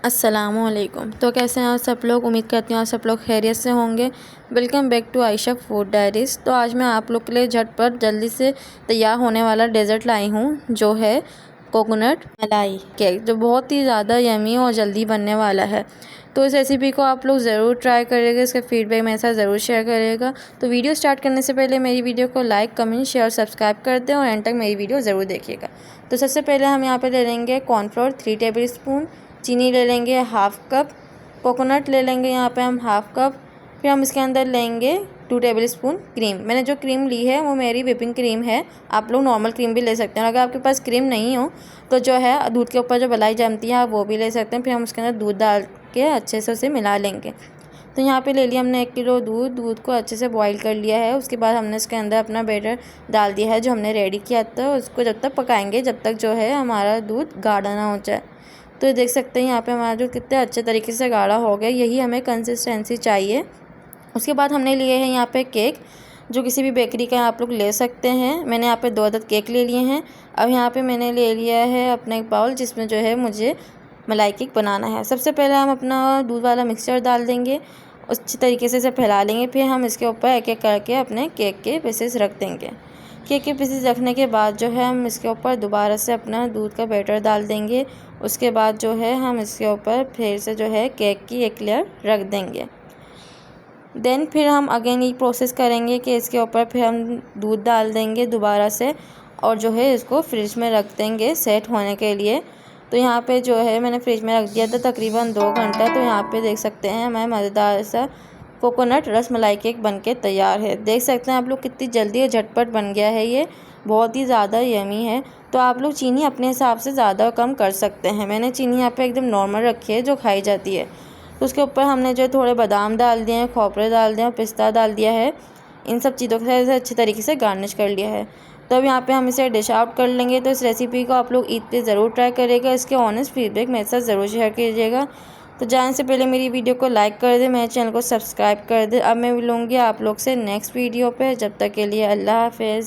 अस्सलामुअलैकुम। तो कैसे हैं आप सब लोग? उम्मीद करती हूँ आप सब लोग खैरियत से होंगे। Welcome back to Ayesha food diaries. तो आज मैं आप लोग के लिए झटपट जल्दी से तैयार होने वाला डेज़र्ट लाई हूँ, जो है कोकोनट मलाई केक, जो बहुत ही ज़्यादा यमी और जल्दी बनने वाला है। तो इस रेसिपी को आप लोग ज़रूर ट्राई करिएगा, इसका फीडबैक मेरे साथ ज़रूर शेयर करिएगा। तो वीडियो स्टार्ट करने से पहले मेरी वीडियो को लाइक, कमेंट, शेयर, सब्सक्राइब कर दें और एंड तक मेरी वीडियो ज़रूर देखिएगा। तो सबसे पहले हम यहाँ पे ले लेंगे कॉर्नफ्लोर 3 टेबल स्पून, चीनी ले लेंगे हाफ़ कप, कोकोनट ले लेंगे यहाँ पे हम हाफ़ कप, फिर हम इसके अंदर लेंगे 2 टेबल स्पून क्रीम। मैंने जो क्रीम ली है वो मेरी व्हिपिंग क्रीम है, आप लोग नॉर्मल क्रीम भी ले सकते हैं। अगर आपके पास क्रीम नहीं हो तो जो है दूध के ऊपर जो मलाई जमती है आप वो भी ले सकते हैं। फिर हम उसके अंदर दूध डाल के अच्छे से उसे मिला लेंगे। तो यहाँ पे ले लिया हमने 1 किलो दूध को अच्छे से बॉईल कर लिया है। उसके बाद हमने इसके अंदर अपना बैटर डाल दिया है जो हमने रेडी किया था। उसको जब तक पकाएंगे जब तक जो है हमारा दूध गाढ़ा ना हो जाए। तो ये देख सकते हैं यहाँ पे हमारा दूध कितने अच्छे तरीके से गाढ़ा हो गया, यही हमें कंसिस्टेंसी चाहिए। उसके बाद हमने लिए हैं यहाँ पे केक, जो किसी भी बेकरी का आप लोग ले सकते हैं। मैंने यहाँ पे 2 अदद केक ले लिए हैं। अब यहाँ पे मैंने ले लिया है अपना एक बाउल, जिसमें जो है मुझे मलाई केक बनाना है। सबसे पहले हम अपना दूध वाला मिक्सचर डाल देंगे, अच्छी तरीके से इसे फैला लेंगे। फिर हम इसके ऊपर एक एक करके अपने केक के पीसेस रख देंगे। केक के पीसेस रखने के बाद जो है हम इसके ऊपर दोबारा से अपना दूध का बैटर डाल देंगे। उसके बाद जो है हम इसके ऊपर फिर से जो है केक की एक लेयर रख देंगे। देन फिर हम अगेन ये प्रोसेस करेंगे कि इसके ऊपर फिर हम दूध डाल देंगे दोबारा से, और जो है इसको फ्रिज में रख देंगे सेट होने के लिए। तो यहाँ पे जो है मैंने फ्रिज में रख दिया था तकरीबन 2 घंटा। तो यहाँ पे देख सकते हैं हमारा मज़ेदार सा कोकोनट रस मलाई केक बनके तैयार है। देख सकते हैं आप लोग कितनी जल्दी और झटपट बन गया है, ये बहुत ही ज़्यादा यमी है। तो आप लोग चीनी अपने हिसाब से ज़्यादा कम कर सकते हैं। मैंने चीनी यहाँ पे एकदम नॉर्मल रखी है जो खाई जाती है। तो उसके ऊपर हमने जो थोड़े बादाम डाल दिए हैं, खोपरे डाल दिए हैं और पिस्ता डाल दिया है। इन सब चीज़ों के साथ अच्छी तरीके से गार्निश कर लिया है। तो अब यहाँ पे हम इसे डिश आउट कर लेंगे। तो इस रेसिपी को आप लोग ईद पे ज़रूर ट्राई करिएगा। इसके ऑनेस्ट फीडबैक मेरे साथ ज़रूर शेयर कीजिएगा। तो जाने से पहले मेरी वीडियो को लाइक कर दें, मेरे चैनल को सब्सक्राइब कर दें। अब मैं मिलूँगी आप लोग से नेक्स्ट वीडियो पे। जब तक के लिए अल्लाह हाफ़िज़।